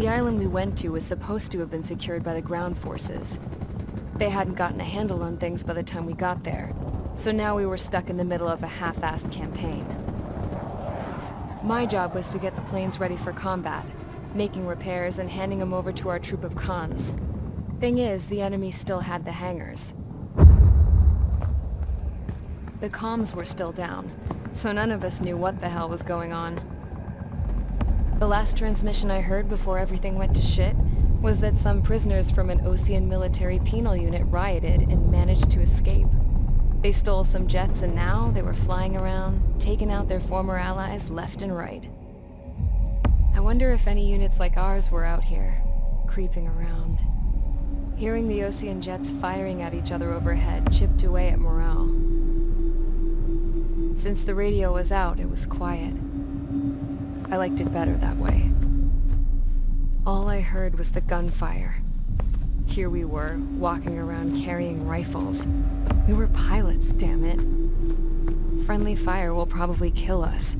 The island we went to was supposed to have been secured by the ground forces. They hadn't gotten a handle on things by the time we got there, so now we were stuck in the middle of a half-assed campaign. My job was to get the planes ready for combat, making repairs and handing them over to our troop of cons. Thing is, the enemy still had the hangars. The comms were still down, so none of us knew what the hell was going on. The last transmission I heard before everything went to shit was that some prisoners from an Osean military penal unit rioted and managed to escape. They stole some jets and now they were flying around, taking out their former allies left and right. I wonder if any units like ours were out here, creeping around. Hearing the Osean jets firing at each other overhead chipped away at morale. Since the radio was out, it was quiet. I liked it better that way. All I heard was the gunfire. Here we were, walking around carrying rifles. We were pilots, damn it. Friendly fire will probably kill us.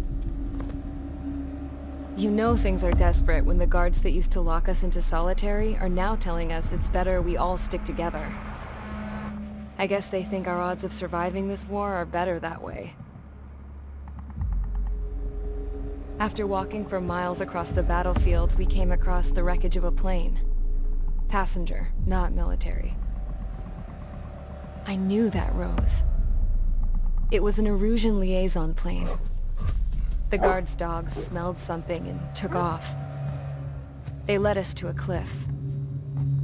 You know things are desperate when the guards that used to lock us into solitary are now telling us it's better we all stick together. I guess they think our odds of surviving this war are better that way. After walking for miles across the battlefield, we came across the wreckage of a plane. Passenger, not military. I knew that rose. It was an Erusian liaison plane. The guard's dogs smelled something and took off. They led us to a cliff.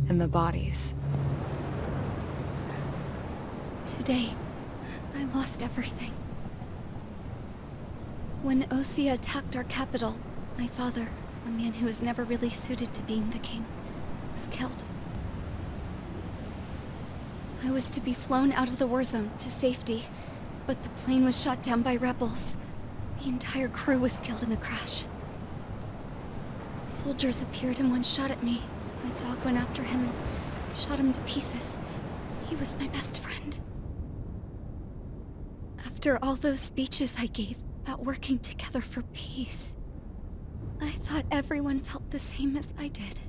And the bodies. Today, I lost everything. When Osea attacked our capital, my father, a man who was never really suited to being the king, was killed. I was to be flown out of the war zone to safety, but the plane was shot down by rebels. The entire crew was killed in the crash. Soldiers appeared and one shot at me. My dog went after him and shot him to pieces. He was my best friend. After all those speeches I gave about working together for peace, I thought everyone felt the same as I did.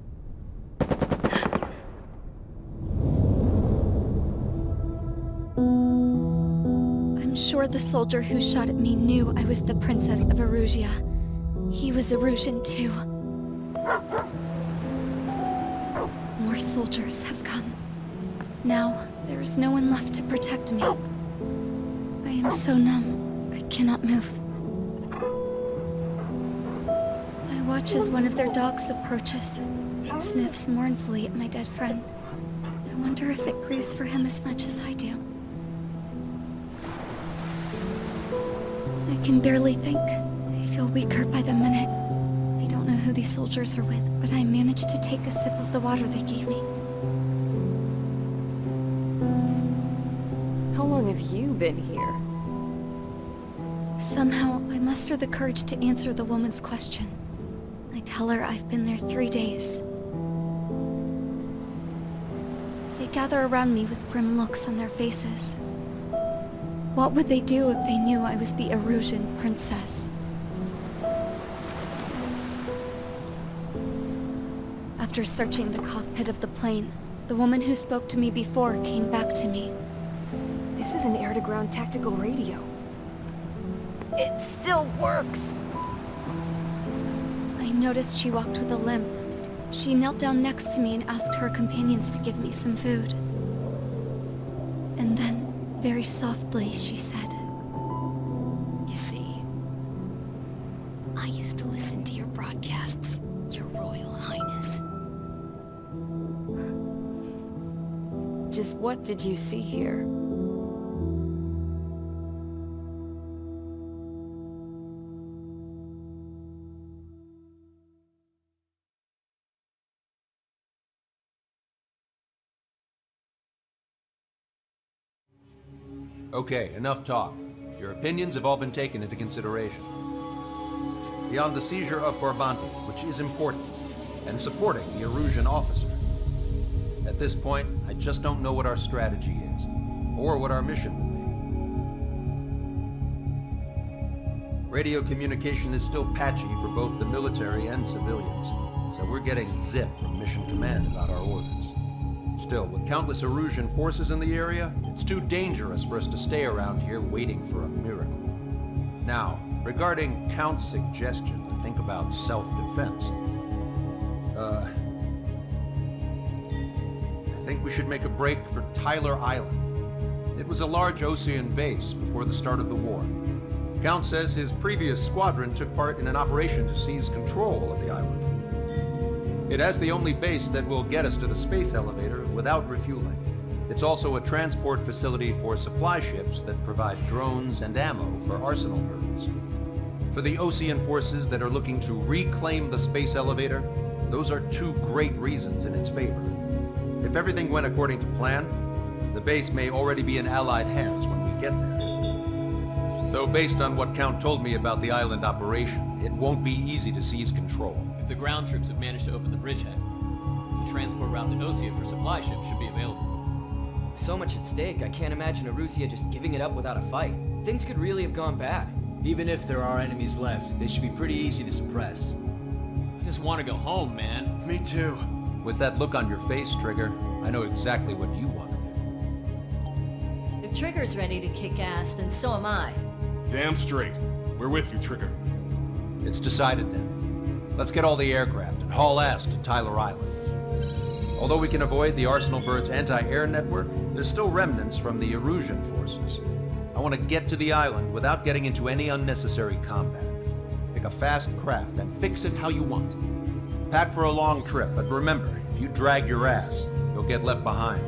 I'm sure the soldier who shot at me knew I was the Princess of Erusia. He was Erusian too. More soldiers have come. Now, there is no one left to protect me. I am so numb, I cannot move. I watch as one of their dogs approaches. It sniffs mournfully at my dead friend. I wonder if it grieves for him as much as I do. I can barely think. I feel weaker by the minute. I don't know who these soldiers are with, but I managed to take a sip of the water they gave me. How long have you been here? Somehow, I muster the courage to answer the woman's question. I tell her I've been there 3 days. They gather around me with grim looks on their faces. What would they do if they knew I was the Erusian princess? After searching the cockpit of the plane, the woman who spoke to me before came back to me. This is an air-to-ground tactical radio. It still works! I noticed she walked with a limp. She knelt down next to me and asked her companions to give me some food. And then, very softly, she said, You see, I used to listen to your broadcasts, Your Royal Highness. Just what did you see here? Okay, enough talk. Your opinions have all been taken into consideration. Beyond the seizure of Forbanti, which is important, and supporting the Erusian officer, at this point, I just don't know what our strategy is, or what our mission will be. Radio communication is still patchy for both the military and civilians, so we're getting zip from Mission Command about our orders. Still, with countless Erusian forces in the area, it's too dangerous for us to stay around here waiting for a miracle. Now, regarding Count's suggestion to think about self-defense, I think we should make a break for Tyler Island. It was a large Osean base before the start of the war. Count says his previous squadron took part in an operation to seize control of the island. It has the only base that will get us to the space elevator without refueling. It's also a transport facility for supply ships that provide drones and ammo for arsenal birds. For the Osean forces that are looking to reclaim the space elevator, those are two great reasons in its favor. If everything went according to plan, the base may already be in Allied hands when we get there. Though based on what Count told me about the island operation, it won't be easy to seize control. If the ground troops have managed to open the bridgehead, the transport route to Osia for supply ships should be available. So much at stake, I can't imagine Erusia just giving it up without a fight. Things could really have gone bad. Even if there are enemies left, they should be pretty easy to suppress. I just want to go home, man. Me too. With that look on your face, Trigger, I know exactly what you want to do. If Trigger's ready to kick ass, then so am I. Damn straight. We're with you, Trigger. It's decided then. Let's get all the aircraft and haul ass to Tyler Island. Although we can avoid the Arsenal Bird's anti-air network, there's still remnants from the Erusian forces. I want to get to the island without getting into any unnecessary combat. Pick a fast craft and fix it how you want. Pack for a long trip, but remember, if you drag your ass, you'll get left behind.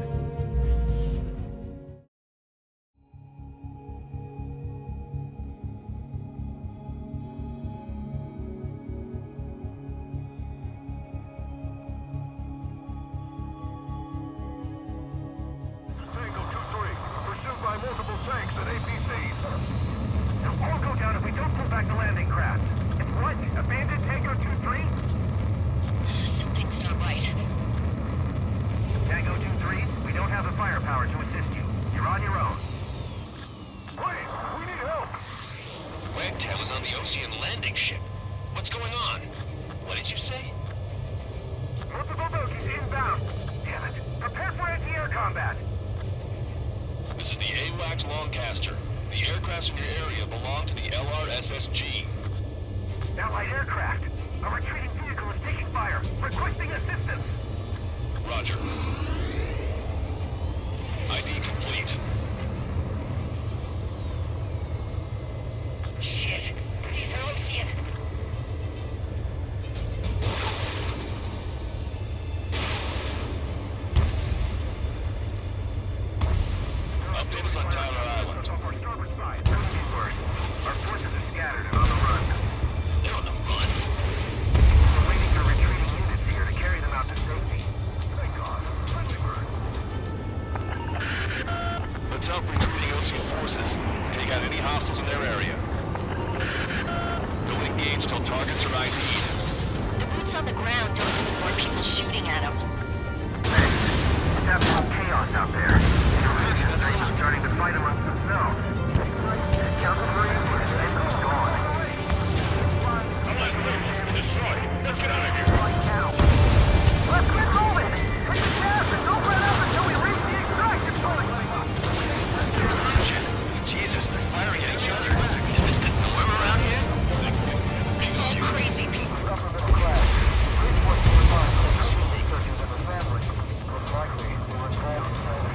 This is the AWACS Longcaster. The aircrafts in your area belong to the LRSSG. Allied aircraft! A retreating vehicle is taking fire! Requesting assistance! Roger. ID complete. Shit! These are Ocean! Update us on Tyler Island. Our starboard side, couldn't be worse. Our forces are scattered and on the run. They're on the run. We're waiting for retreating units here to carry them out to safety. Thank God. Friendly bird. Let's help retreating Ocean forces. Take out any hostiles in their area. Don't engage till targets are ID'd. The boots on the ground don't need more people shooting at them. Hey, it's absolute chaos out there. They're starting to fight amongst themselves. Count the Marines and Namco's gone. Let's get out of here. Right now. Let's get moving! Take the gas and don't run out until we reach the extraction point! Shit. Jesus, they're firing at each other. Is this the norm around here? It's all crazy people. Upper middle class. Rich was to remind the industrial researchers and their families. Most likely, they were involved in selling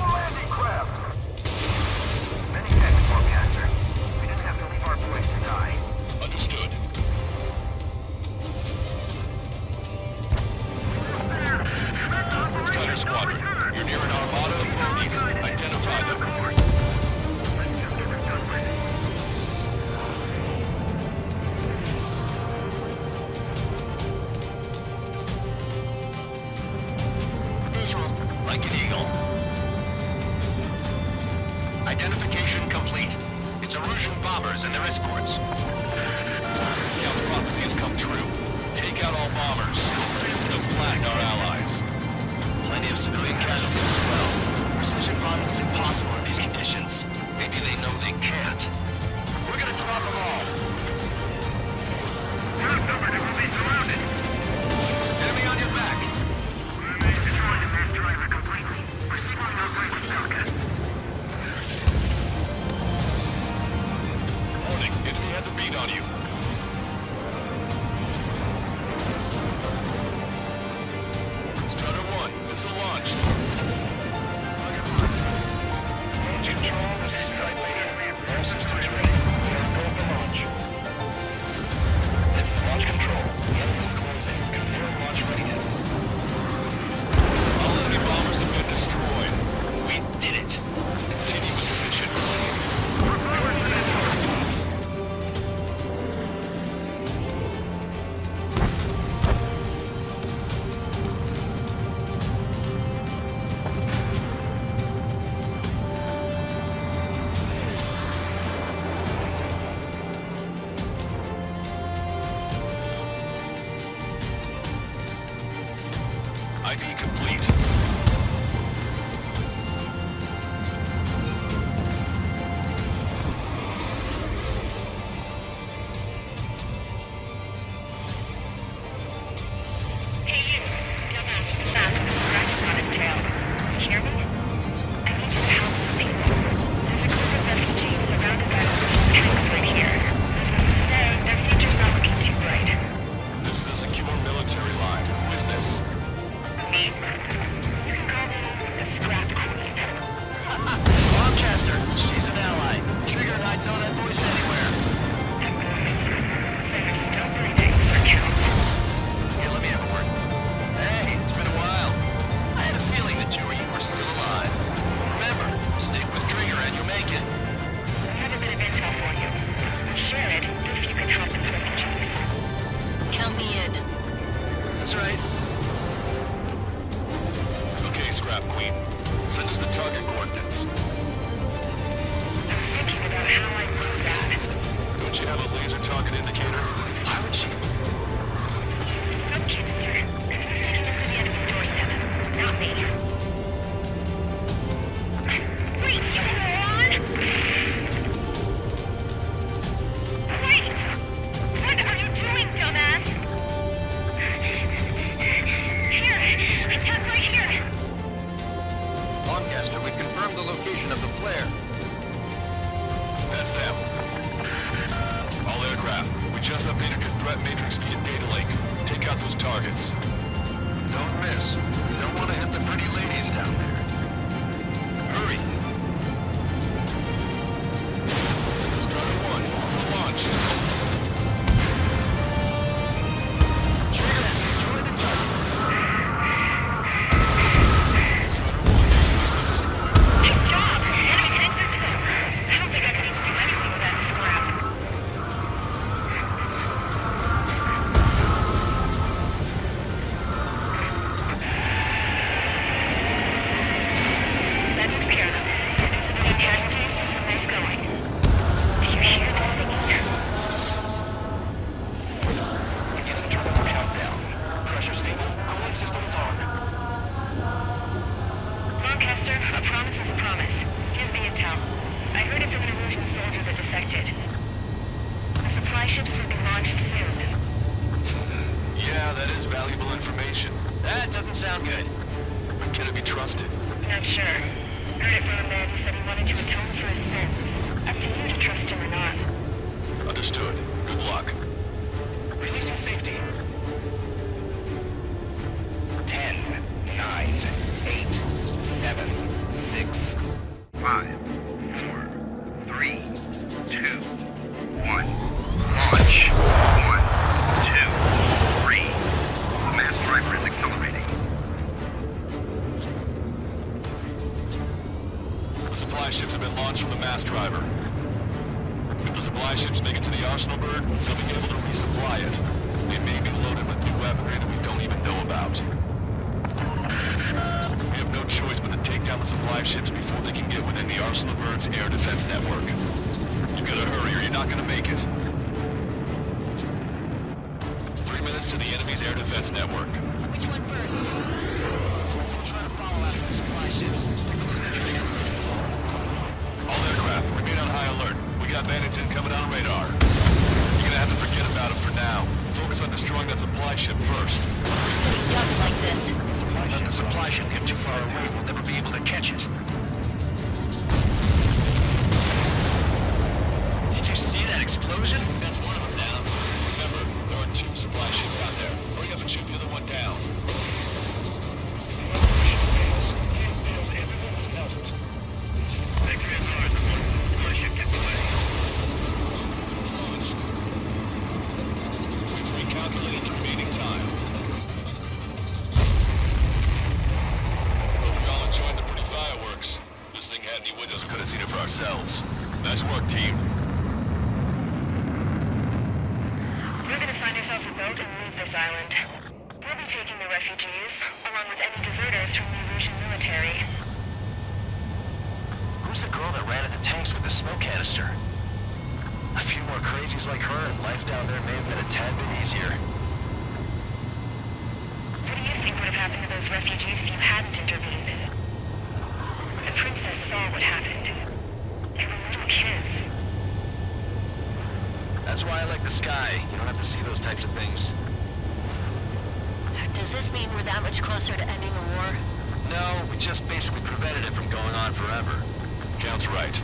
landing craft! Many thanks, Forecaster. We didn't have to leave our boys to die. Understood. Strider Squadron, you're near an armada of bogies. Identify them. Visual. Like an eagle. Identification complete. It's Erusian bombers and their escorts. Count's prophecy has come true. Take out all bombers. They'll flag our allies. Plenty of civilian casualties as well. Precision bombing is impossible in these conditions. Maybe they know they can't. We're Missile launched. Launch control. Engines closing. Confirm launch readiness. All enemy bombers have been destroyed. We did it. Continue with the mission. ID complete. Hey you, dumbass, fast with a scratch on his tail. You hear me? I need you to help some people. There's a group of refugees surrounded by tanks right here. Needless to say, their future's not looking too bright. This is a secure military line. Who is this? Me? You can call me the Scrap Queen. Rochester, she's an ally. Trigger and I'd know that voice anywhere. Don't believe it. Count. Here, let me have a word. Hey, it's been a while. I had a feeling that you were still alive. Remember, stick with Trigger and you'll make it. I have a bit of intel for you. I'll share it if you can help these refugees. Count me in. That's right. Okay, Scrap Queen. Send us the target coordinates. I'm thinking about how I do that. Don't you have a laser target indicator? Why would she? Some kids, sir. He's to the enemy's doorstep. Not me. Wait, you moron! Wait! What are you doing, dumbass? Here! Attack right here! Lancaster, we've confirmed the location of the flare. That's them. All aircraft, we just updated your threat matrix via data link. Take out those targets. Don't miss. You don't want to hit the pretty ladies down there. Hurry! Strider 1, missile launched. Trigger and destroy the target. Strider 1, missile destroyed. Good job! Enemy tanks are slow. I don't think I can even do anything with that scrap. That took care of them. Civilian casualties, nice going. Do you hear the singing? Beginning terminal countdown. Pressure stable. Cooling systems on. Lancaster, a promise is a promise. Here's the intel. I heard it from an Erusian soldier that defected. The supply ships will be launched soon. Yeah, that is valuable information. That doesn't sound good. But can it be trusted? Not sure. Heard it from a man who said he wanted to atone for his sins. Up to you to trust him or not. Understood. Good luck. Releasing safety. 10, 9, 8, 7, 6, 5, 4, 3, 2, 1. Launch. 1, 2, 3. The mass driver is accelerating. The supply ships have been launched from the mass driver. If the supply ships make it to the arsenal bird, they'll be able to resupply it. They may be loaded with new weaponry that we don't even know about. We have no choice but to take down the supply ships before they can get within the arsenal bird's air defense network. You gotta hurry or you're not gonna make it. 3 minutes to the enemy's air defense network. Which one first? We'll try to follow after the supply ships. Stick with the trigger. All aircraft, remain on high alert. We got bandits incoming on radar. You're gonna have to forget about them for now. Focus on destroying that supply ship first. Sitting ducks like this. Let the supply ship get too far away, we'll never be able to catch it. Did you see that explosion? That's one of them down. Remember, there are 2 supply ships out there. Hurry up and shoot the other one down. ourselves. Nice work, team. We're gonna find ourselves a boat and leave this island. We'll be taking the refugees, along with any deserters from the Erusian military. Who's the girl that ran at the tanks with the smoke canister? A few more crazies like her and life down there may have been a tad bit easier. What do you think would have happened to those refugees if you hadn't intervened? The princess saw what happened. They were little kids. That's why I like the sky. You don't have to see those types of things. Does this mean we're that much closer to ending the war? No, we just basically prevented it from going on forever. Count's right.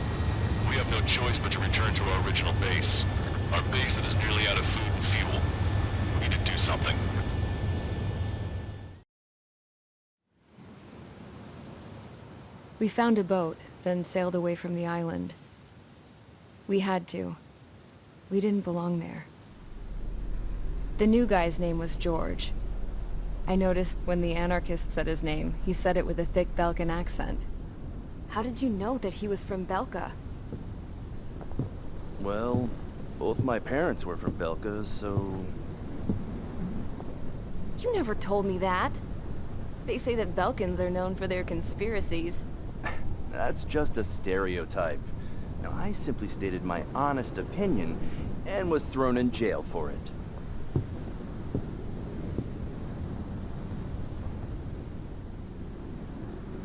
We have no choice but to return to our original base. Our base that is nearly out of food and fuel. We need to do something. We found a boat, then sailed away from the island. We had to. We didn't belong there. The new guy's name was George. I noticed when the anarchist said his name, he said it with a thick Belkan accent. How did you know that he was from Belka? Well, both my parents were from Belka, so... You never told me that. They say that Belkans are known for their conspiracies. That's just a stereotype. Now, I simply stated my honest opinion, and was thrown in jail for it.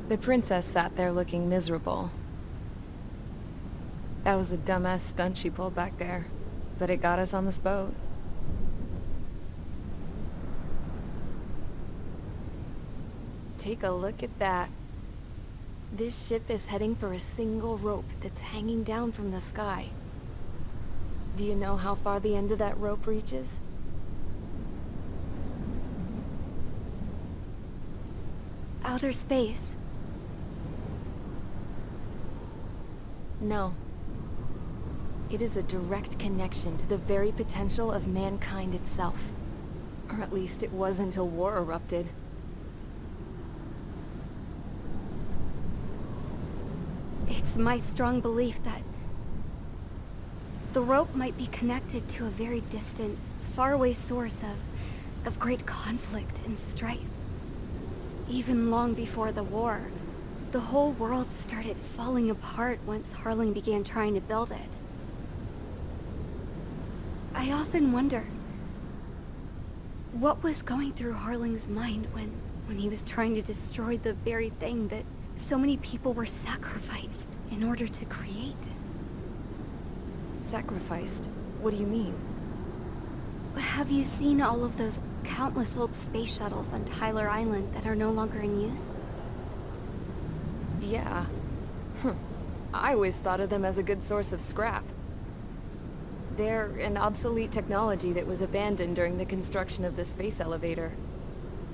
The princess sat there looking miserable. That was a dumbass stunt she pulled back there, but it got us on this boat. Take a look at that. This ship is heading for a single rope that's hanging down from the sky. Do you know how far the end of that rope reaches? Outer space. No. It is a direct connection to the very potential of mankind itself. Or at least it was until war erupted. It's my strong belief that the rope might be connected to a very distant, faraway source of great conflict and strife. Even long before the war, the whole world started falling apart once Harling began trying to build it. I often wonder what was going through Harling's mind when he was trying to destroy the very thing that so many people were sacrificed in order to create. Sacrificed? What do you mean? Have you seen all of those countless old space shuttles on Tyler Island that are no longer in use? Yeah. I always thought of them as a good source of scrap. They're an obsolete technology that was abandoned during the construction of the space elevator.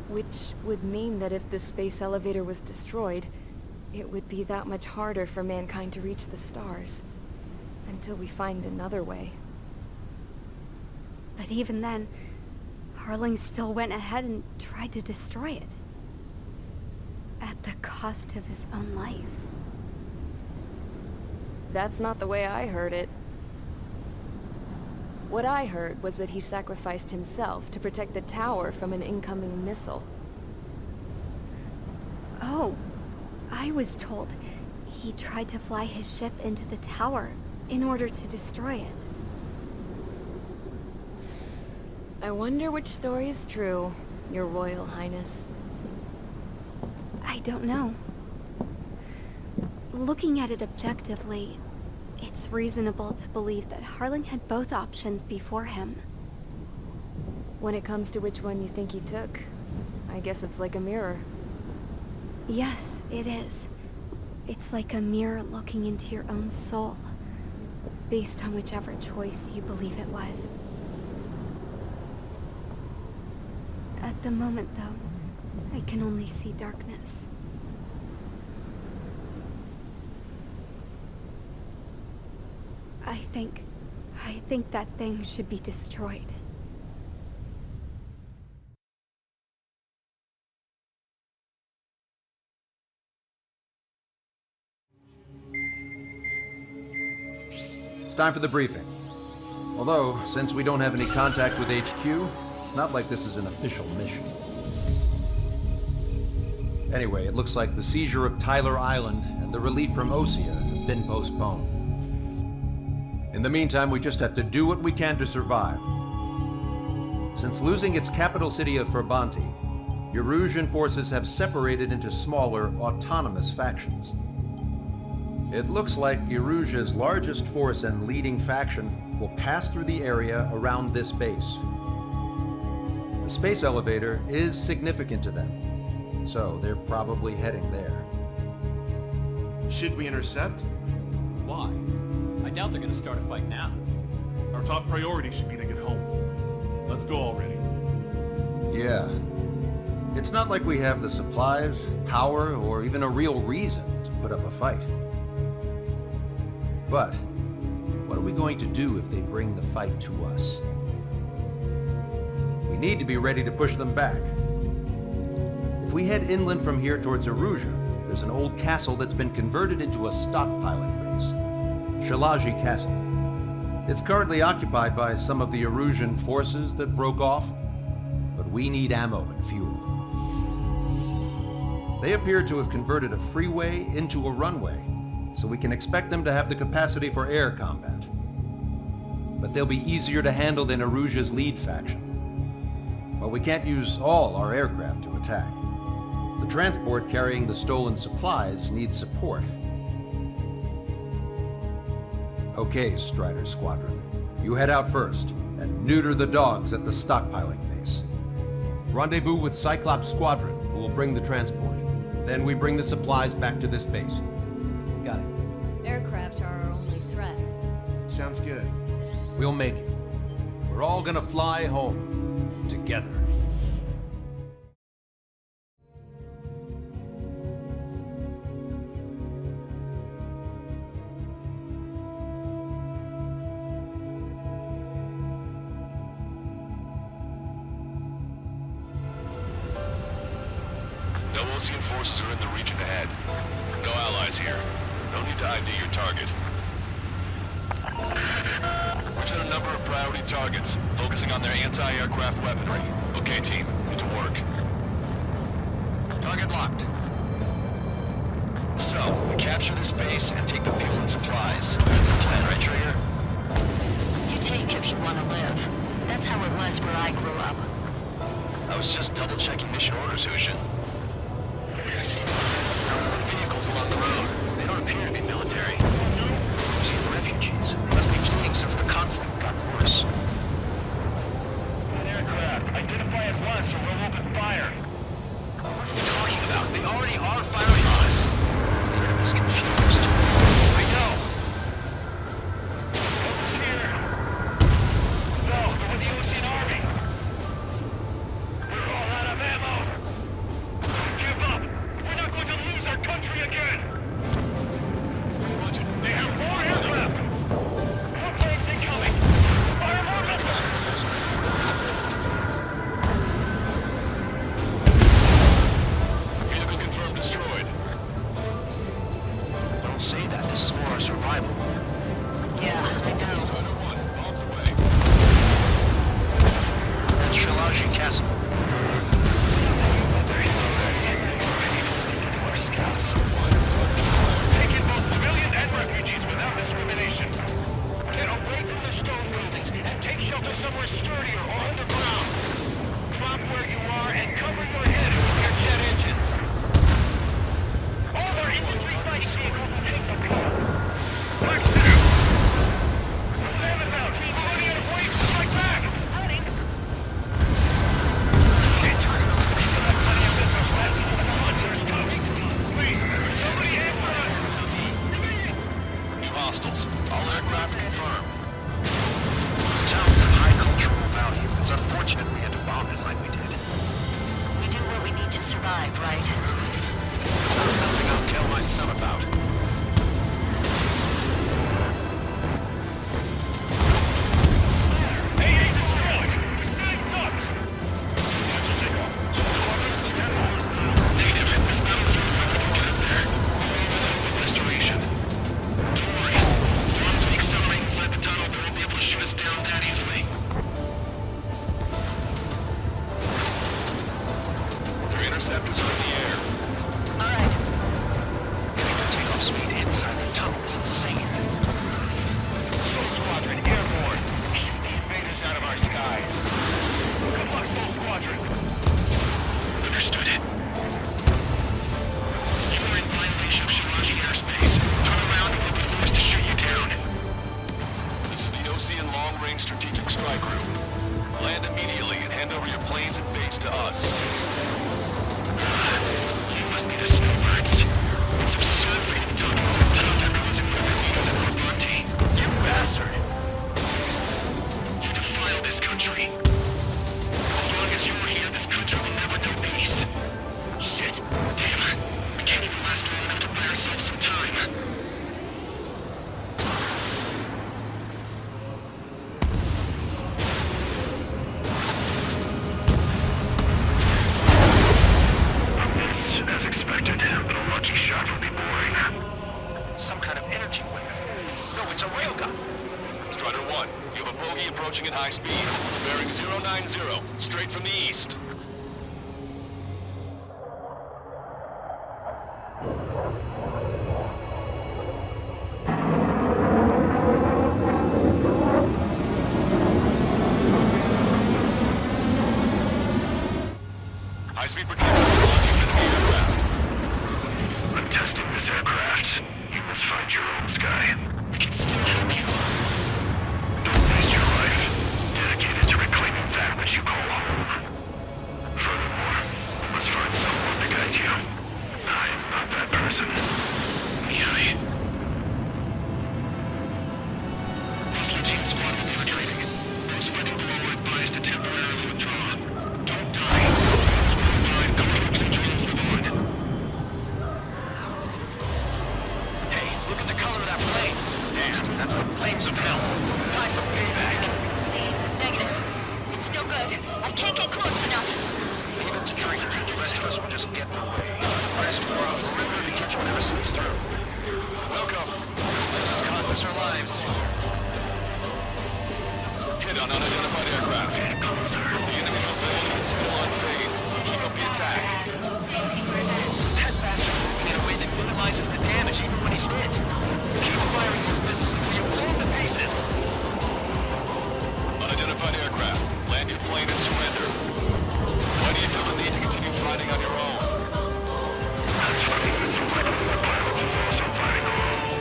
Which would mean that if the space elevator was destroyed, it would be that much harder for mankind to reach the stars. Until we find another way. But even then, Harling still went ahead and tried to destroy it. At the cost of his own life. That's not the way I heard it. What I heard was that he sacrificed himself to protect the tower from an incoming missile. Oh, I was told he tried to fly his ship into the tower in order to destroy it. I wonder which story is true, Your Royal Highness. I don't know. Looking at it objectively, it's reasonable to believe that Harling had both options before him. When it comes to which one you think he took, I guess it's like a mirror. Yes, it is. It's like a mirror looking into your own soul, based on whichever choice you believe it was. At the moment, though, I can only see darkness. I think that thing should be destroyed. time for the briefing. Although, since we don't have any contact with HQ, it's not like this is an official mission. Anyway, it looks like the seizure of Tyler Island and the relief from Osea have been postponed. In the meantime, we just have to do what we can to survive. Since losing its capital city of Ferbanti, Erusian forces have separated into smaller, autonomous factions. It looks like Erusia's largest force and leading faction will pass through the area around this base. The space elevator is significant to them, so they're probably heading there. Should we intercept? Why? I doubt they're gonna start a fight now. Our top priority should be to get home. Let's go already. Yeah. It's not like we have the supplies, power, or even a real reason to put up a fight. But, what are we going to do if they bring the fight to us? We need to be ready to push them back. If we head inland from here towards Erusia, there's an old castle that's been converted into a stockpiling base. Shalaji Castle. It's currently occupied by some of the Erusian forces that broke off, but we need ammo and fuel. They appear to have converted a freeway into a runway, so we can expect them to have the capacity for air combat. But they'll be easier to handle than Erusia's lead faction. While we can't use all our aircraft to attack, the transport carrying the stolen supplies needs support. Okay, Strider Squadron. You head out first, and neuter the dogs at the stockpiling base. Rendezvous with Cyclops Squadron, who will bring the transport. Then we bring the supplies back to this base. Got it. Aircraft are our only threat. Sounds good. We'll make it. We're all gonna fly home. Together. No Osean forces are in the region ahead. No allies here. No need to ID your target. We've set a number of priority targets, focusing on their anti-aircraft weaponry. Okay, team, get to work. Target locked. So, we capture this base and take the fuel and supplies. That's the plan, right, Trigger? You take if you want to live. That's how it was where I grew up. I was just double-checking mission orders, Hushin. Vehicles along the road. They don't appear to be military. Refugees. Must be fleeing since the conflict got worse. An aircraft. Identify at once or we'll open fire. What are you talking about? They already are firing on us. The enemy's confused. I know. Over here. No, they're with the Ocean Army. We're all out of ammo. Give up. We're not going to lose our country again. They have more aircraft. More planes incoming. Fire more missiles. Vehicle confirmed destroyed. Don't say that. This is for our survival. Yeah, I know. Strider 1, bombs away. That's Shalaji Castle. Take in both civilian and refugees without discrimination. Get away from the stone buildings and take shelter somewhere sturdier or underground. Drop where you are and cover your head with your jet engine. All our infantry fighting vehicles will take the field. Black Center! Stand it out! We're running out of waves to strike back! Running! Shit, we still have plenty of missiles left. The monster's coming. Please, somebody aim for us! Hostiles. All aircraft confirmed. This town is of high cultural value. It's unfortunate we had to bomb it like we did. We do what we need to survive, right? Something I'll tell my son about. Hey, destroyed! This sucks! Negative. This battle's infected. Get up there. Restoration. Don't worry. Once we accelerate inside the Interceptors are in the air. Alright. Takeoff speed inside the tunnel is insane. Soul Squadron, airborne. Keep the invaders out of our skies. Good luck, Soul Squadron. Understood it. You are in violation of Shiraji airspace. Turn around or we'll be forced to shoot you down. This is the Ocean Long-Range Strategic Strike Group. Land immediately and hand over your planes and base to us. You must be the snowbirds. It's absurd for you to talk so tough after losing Representatives at Forbanti. You bastard! You defile this country. As long as you're here, this country will never know peace. Shit. Damn. We can't even last long enough to buy ourselves some time. As expected, but a lucky shot would be boring. Some kind of energy weapon. No, it's a railgun. Strider 1, you have a bogey approaching at high speed. Bearing 090, straight from the east. High-speed protection launch from enemy aircraft. I'm testing this aircraft. You must find your own sky. We can still help you. Don't waste your life. Dedicated to reclaiming that which you call home. Furthermore, we must find someone to guide you. I'm not that person. Yai. Hostile team squad will be retreating. Those fighting below are advised to temporarily withdraw. Don't die. Those will provide groups and drones live on. Hey, look at the color of that plane. Damn, that's the flames of hell. Time for payback. Negative. It's no good. I can't get close enough. Leave it to Tree. The rest of us will just get in the way. Rest grows. Remember to catch whatever slips through. Welcome. This just cost us our lives. Hit on unidentified aircraft. The enemy mobility is still unfazed. Keep up the attack. That bastard moving in a way that minimizes the damage even when he's hit. Keep firing those missiles until you blow him to pieces. Unidentified aircraft. Land your plane and surrender. Why do you feel the need to continue fighting on your own? That's funny. The pilot is also fighting alone.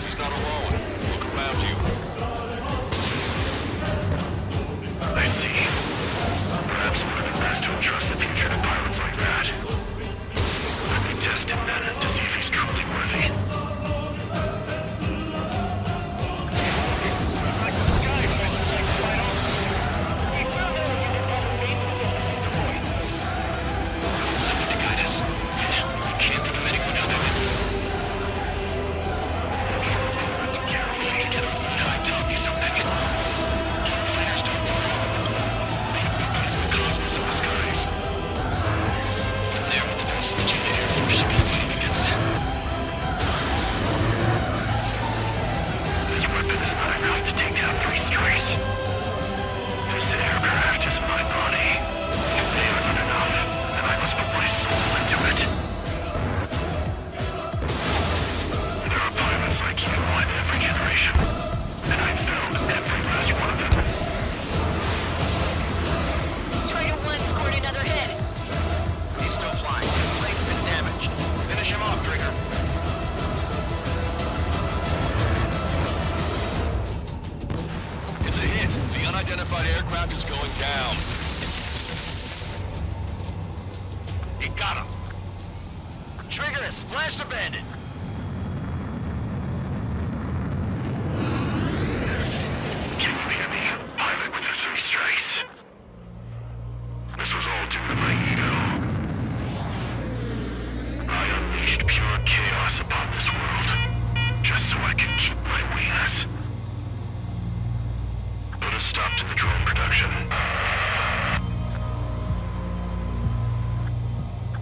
He's not alone. Look around you. I see. Perhaps it would have been best to entrust the future to pilots like that. Let me test him then to see if he's truly worthy. Someone to guide us. We can't do anyone other than... Careful to get on. Now tell me something. Fighters don't they don't replace the cosmos of the skies. They're what the best legitimate Air Force should be fighting against. This weapon is not enough to take down 3 strays. This aircraft is my body. If they are not enough, then I must put my soul into it. There are pilots like you in every generation, and I've found every last one of them. Strider 1 scored another hit. He's still flying. His plane's been damaged. Finish him off, Trigger. It's a hit. The unidentified aircraft is going down. He got him. Trigger is splashed abandoned. Can you hear me? Pilot with the 3 strikes. This was all due to my ego. I unleashed pure chaos upon this world, just so I could keep my wings. Put a stop to the drone production.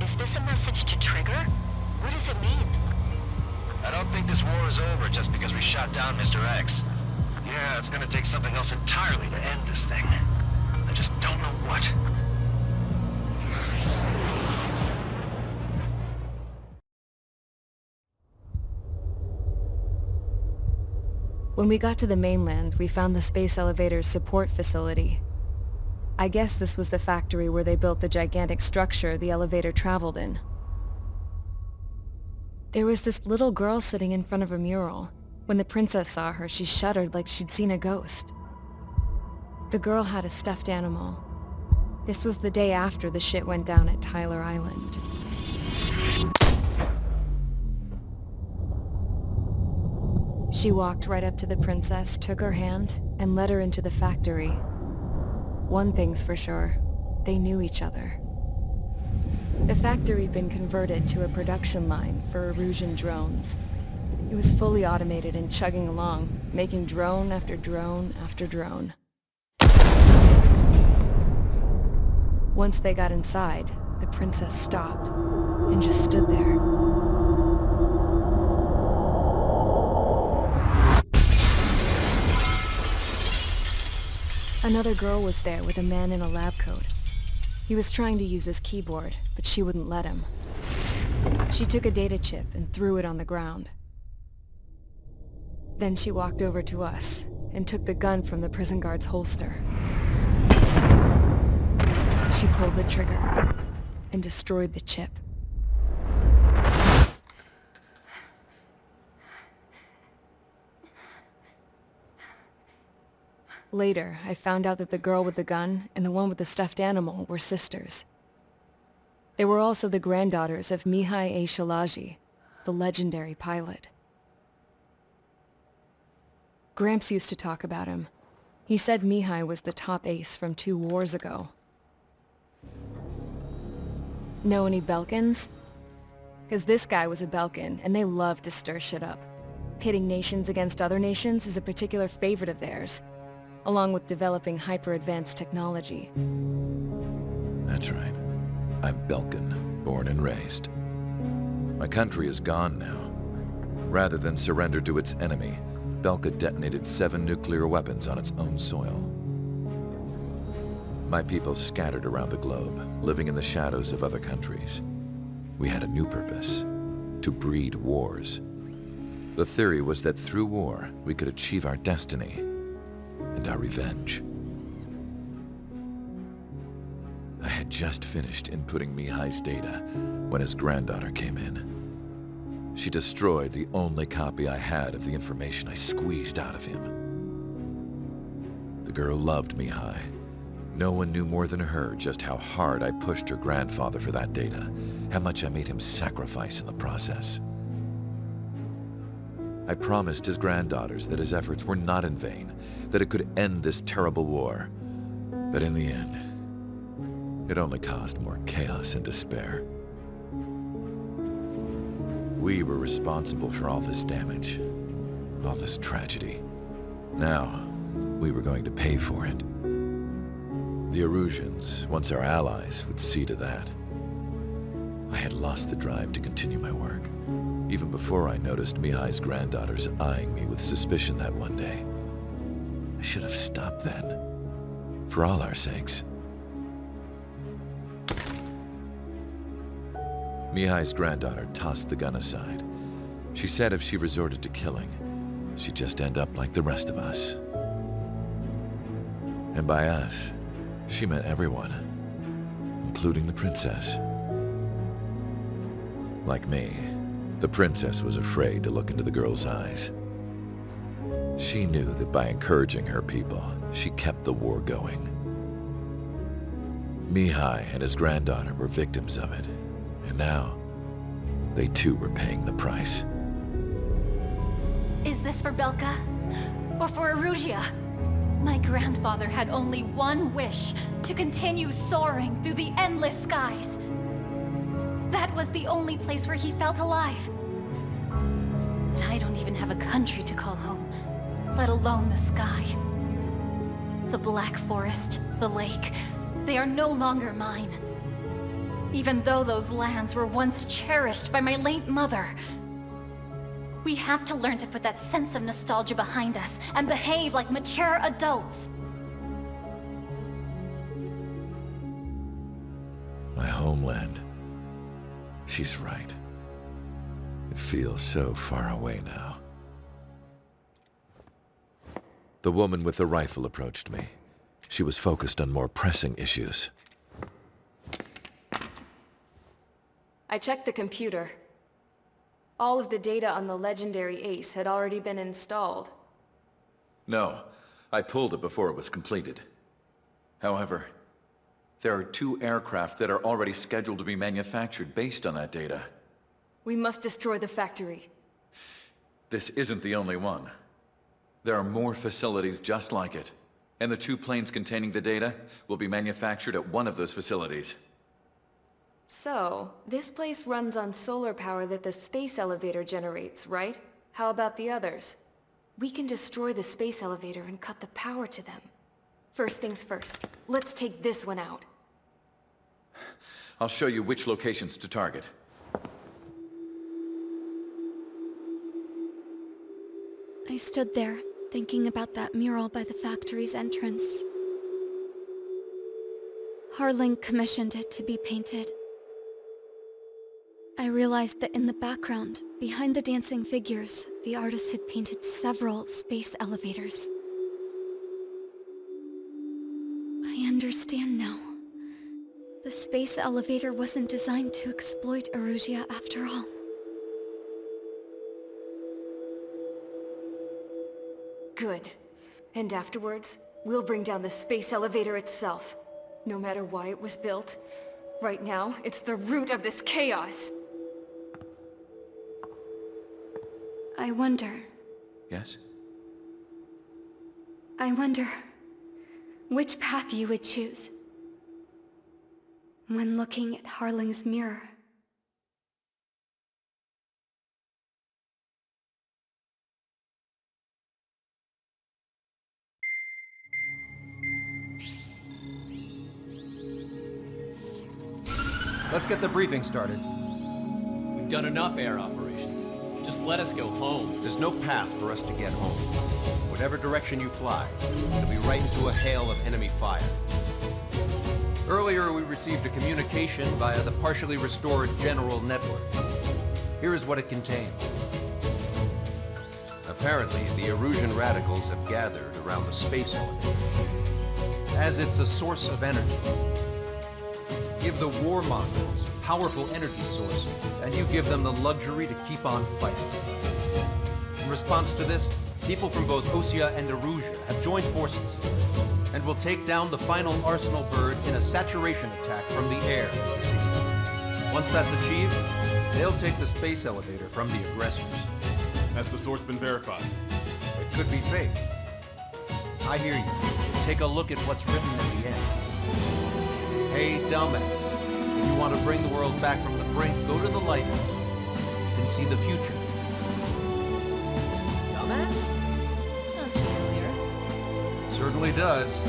Is this a message to Trigger? What does it mean? I don't think this war is over just because we shot down Mr. X. Yeah, it's gonna take something else entirely to end this thing. I just don't know what. When we got to the mainland, we found the space elevator's support facility. I guess this was the factory where they built the gigantic structure the elevator traveled in. There was this little girl sitting in front of a mural. When the princess saw her, she shuddered like she'd seen a ghost. The girl had a stuffed animal. This was the day after the shit went down at Tyler Island. She walked right up to the princess, took her hand, and led her into the factory. One thing's for sure, they knew each other. The factory'd been converted to a production line for Erusian drones. It was fully automated and chugging along, making drone after drone after drone. Once they got inside, the princess stopped and just stood there. Another girl was there with a man in a lab coat. He was trying to use his keyboard, but she wouldn't let him. She took a data chip and threw it on the ground. Then she walked over to us and took the gun from the prison guard's holster. She pulled the trigger and destroyed the chip. Later, I found out that the girl with the gun and the one with the stuffed animal were sisters. They were also the granddaughters of Mihai A. Shalaji, the legendary pilot. Gramps used to talk about him. He said Mihai was the top ace from 2 wars ago. Know any Belkans? Because this guy was a Belkan, and they love to stir shit up. Pitting nations against other nations is a particular favorite of theirs, along with developing hyper-advanced technology. That's right. I'm Belkan, born and raised. My country is gone now. Rather than surrender to its enemy, Belka detonated 7 nuclear weapons on its own soil. My people scattered around the globe, living in the shadows of other countries. We had a new purpose: to breed wars. The theory was that through war, we could achieve our destiny and our revenge. I had just finished inputting Mihai's data when his granddaughter came in. She destroyed the only copy I had of the information I squeezed out of him. The girl loved Mihai. No one knew more than her just how hard I pushed her grandfather for that data, how much I made him sacrifice in the process. I promised his granddaughters that his efforts were not in vain, that it could end this terrible war. But in the end, it only caused more chaos and despair. We were responsible for all this damage, all this tragedy. Now, we were going to pay for it. The Erusians, once our allies, would see to that. I had lost the drive to continue my work, even before I noticed Mihai's granddaughters eyeing me with suspicion that one day. I should have stopped then, for all our sakes. Mihai's granddaughter tossed the gun aside. She said if she resorted to killing, she'd just end up like the rest of us. And by us, she meant everyone, including the princess. Like me, the princess was afraid to look into the girl's eyes. She knew that by encouraging her people, she kept the war going. Mihai and his granddaughter were victims of it, and now, they too were paying the price. Is this for Belka? Or for Erusia? My grandfather had only one wish: to continue soaring through the endless skies. That was the only place where he felt alive. But I don't even have a country to call home, let alone the sky. The Black Forest, the lake, they are no longer mine. Even though those lands were once cherished by my late mother. We have to learn to put that sense of nostalgia behind us and behave like mature adults. My homeland. She's right. It feels so far away now. The woman with the rifle approached me. She was focused on more pressing issues. I checked the computer. All of the data on the legendary Ace had already been installed. No, I pulled it before it was completed. However, there are 2 aircraft that are already scheduled to be manufactured based on that data. We must destroy the factory. This isn't the only one. There are more facilities just like it, and the 2 planes containing the data will be manufactured at one of those facilities. So, this place runs on solar power that the space elevator generates, right? How about the others? We can destroy the space elevator and cut the power to them. First things first, let's take this one out. I'll show you which locations to target. I stood there, thinking about that mural by the factory's entrance. Harling commissioned it to be painted. I realized that in the background, behind the dancing figures, the artist had painted several space elevators. I understand now. The space elevator wasn't designed to exploit Erusia after all. Good. And afterwards, we'll bring down the space elevator itself. No matter why it was built. Right now, it's the root of this chaos. I wonder... Yes? I wonder... which path you would choose when looking at Harling's mirror. Let's get the briefing started. We've done enough air operations. Just let us go home. There's no path for us to get home. Whatever direction you fly, it'll be right into a hail of enemy fire. Earlier, we received a communication via the partially restored general network. Here is what it contained. Apparently, the Erusian radicals have gathered around the space elevator, as it's a source of energy. Give the warmongers a powerful energy source, and you give them the luxury to keep on fighting. In response to this, people from both Osea and Erusia have joined forces, and will take down the final Arsenal bird in a saturation attack from the air to the sea. Once that's achieved, they'll take the space elevator from the aggressors. Has the source been verified? It could be fake. I hear you. Take a look at what's written at the end. Hey, dumbass. If you want to bring the world back from the brink, go to the Lighthouse. You can see the future. Dumbass? Sounds familiar. It certainly does.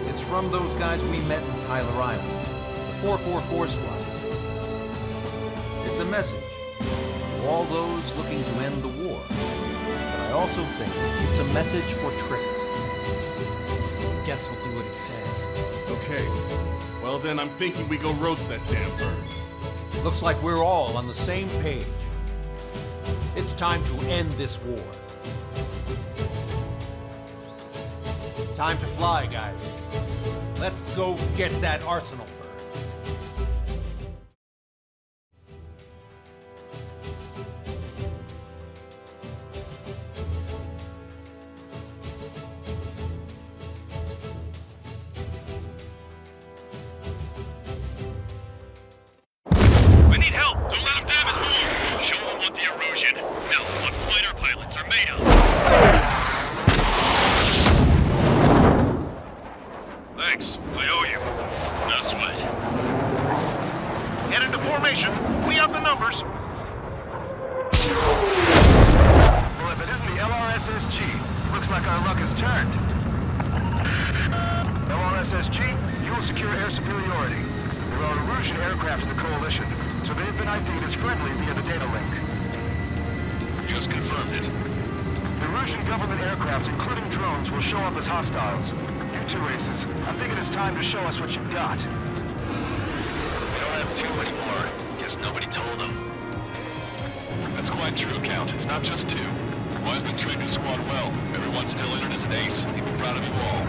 It's from those guys we met in Tyler Island. The 444 squad. It's a message to all those looking to end the war. But I also think it's a message for Trick. Guess we'll do what it says. Okay. Well then, I'm thinking we go roast that damn bird. Looks like we're all on the same page. It's time to end this war. Time to fly, guys. Let's go get that Arsenal bird. We need help! Don't let them damage more! Show them what the Erusian, no, what fighter pilots are made of! Thanks, I owe you. No sweat. Get into formation. We have the numbers. Well, if it isn't the LRSSG, looks like our luck has turned. LRSSG, you will secure air superiority. There are Erusian aircraft in the Coalition, so they have been ID'd as friendly via the data link. Just confirmed it. The Erusian government aircraft, including drones, will show up as hostiles. You two aces, I think it is time to show us what you've got. We don't have two anymore. Guess nobody told them. That's quite true, Count. It's not just two. Wiseman trained his squad well. Everyone's still entered as an ace. He'd be proud of you all.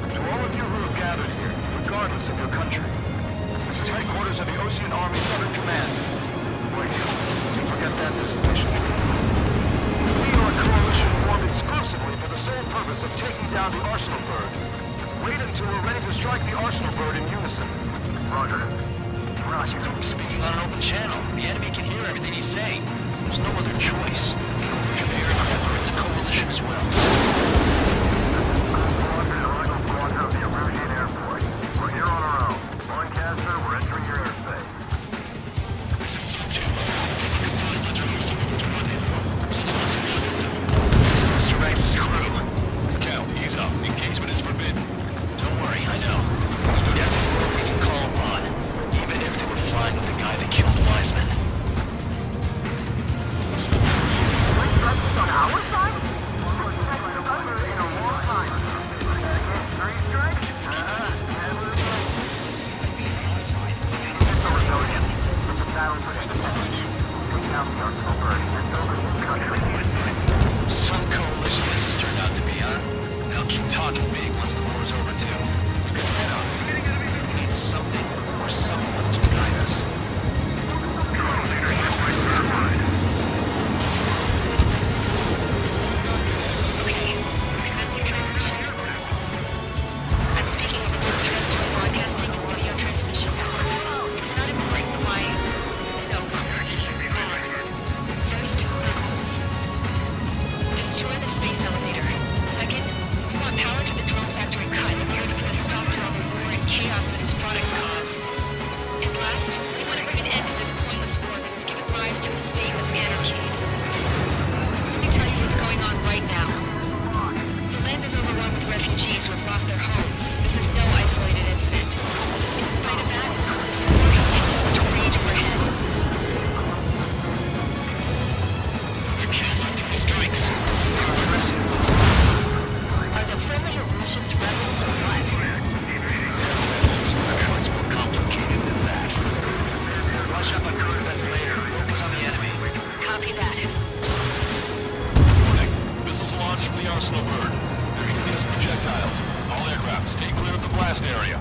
To all of you who have gathered here, regardless of your country, this is headquarters of the Ocean Army Southern Command. Wait, don't forget that designation. We are a coalition formed exclusively for the sole purpose of taking down the Arsenal Bird. Wait until we're ready to strike the Arsenal Bird in unison. Roger. Ross, I'm speaking on an open channel. The enemy can hear everything he's saying. There's no other choice. You're the aircraft are in the coalition as well. Of the Erusian Airport. We're here on our own. Lancaster, we're entering your airspace. This is C2. This is Mr. Rex's crew. Count, ease up. Engagement is forbidden. Don't worry, I know. Everywhere we can call upon, even if they were flying with the guy that killed Wiseman. On our side? In a long time. Three strikes? It's a rebellion. It's a battle for independence. We have the Arsenal Bird. It's over this country. Some coalition this has turned out to be, huh? They'll keep talking big once the war's over, too. We need something or someone to guide us. Okay, commencing transmission. I'm speaking of extraterrestrial broadcasting and video transmission networks. It's not important why... No. First, rules. Destroy the space elevator. Second, we want power to the drone factory cut in order to put a stop to all the war and chaos that its products cause. And last, we want to bring an end to this pointless war that has given rise to a state of anarchy. Let me tell you what's going on right now. The land is overrun with refugees who have lost their homes. This is no isolated incident. In spite of that, the war continues to rage overhead. I can't let these strikes. They're aggressive. Are the friendly Erusians rebels or what? It's more complicated than that. Watch out on current events later. Focus on the enemy. Copy that. Warning. Missiles launched from the Arsenal Bird. They're hitting us projectiles. All aircraft, stay clear of the blast area.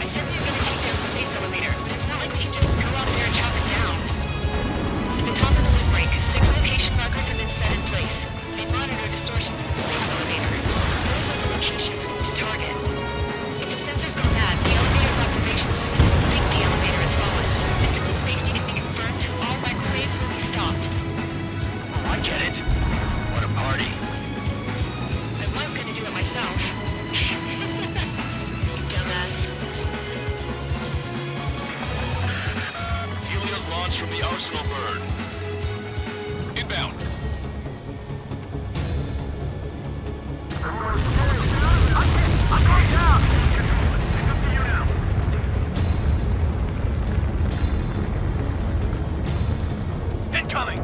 I said we were going to take down the space elevator, but it's not like we can just go out there and chop it down. At the top of the windbreak, 6 location markers have been set in place. They monitor distortions in the space elevator. Those are the locations we need to target. If the sensors go mad, the elevator's observation system will think the elevator has fallen. Until its safety can be confirmed, all microwaves will be stopped. Oh, I get it. What a party. I was going to do it myself. You dumbass. Helios launched from the Arsenal Bird. Inbound. I'm going down! It's up to you now. Incoming!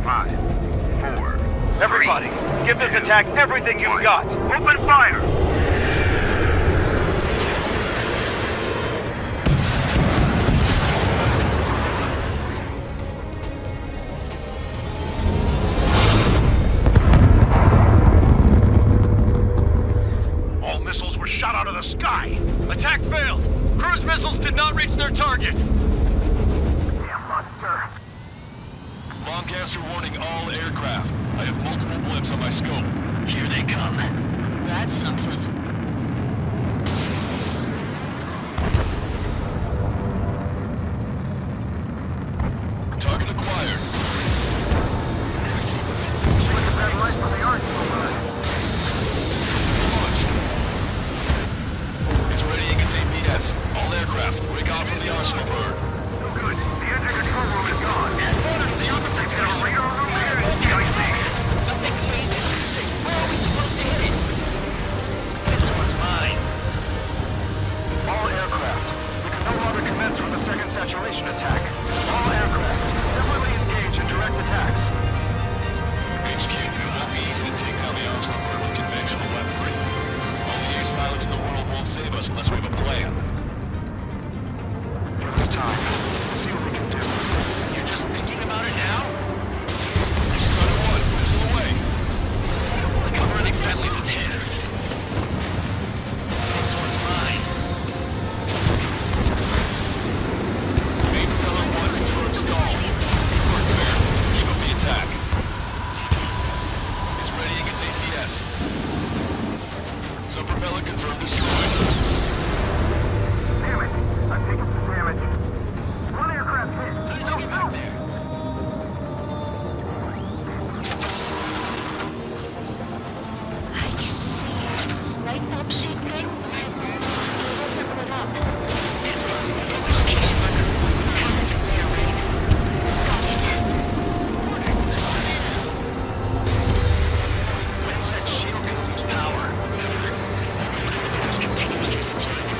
5, 4, Everybody, give this attack everything you've got! open fire! All missiles were shot out of the sky! Attack failed! Cruise missiles did not reach their target! Damn monster! Lancaster warning all aircraft. I have multiple blips on my scope. Here they come. That's something. Target acquired. Look at that light from the Arsenal Bird. It's launched. It's readying its APS. All aircraft, break off from the Arsenal Bird. Good. The engine control room is gone. The opposite generator room there is GIC. Nothing changes. Where are we supposed to hit it? This one's mine. All aircraft. We can no longer commence with a second saturation attack. All aircraft. Separately engage in direct attacks. HQ, it won't be easy to take down the Arsenal Bird with conventional weaponry. All the ace pilots in the world won't save us unless we have a plan. Coordinates. Sub-propeller confirmed destroyed. Damn it! I've taken some damage. One aircraft hit. Let's get back there. I can see light bulb shaped thing, but it isn't lit up. Location marker. Power from there, right? Got it. When's that shield gonna lose power? It's continuously supplying it.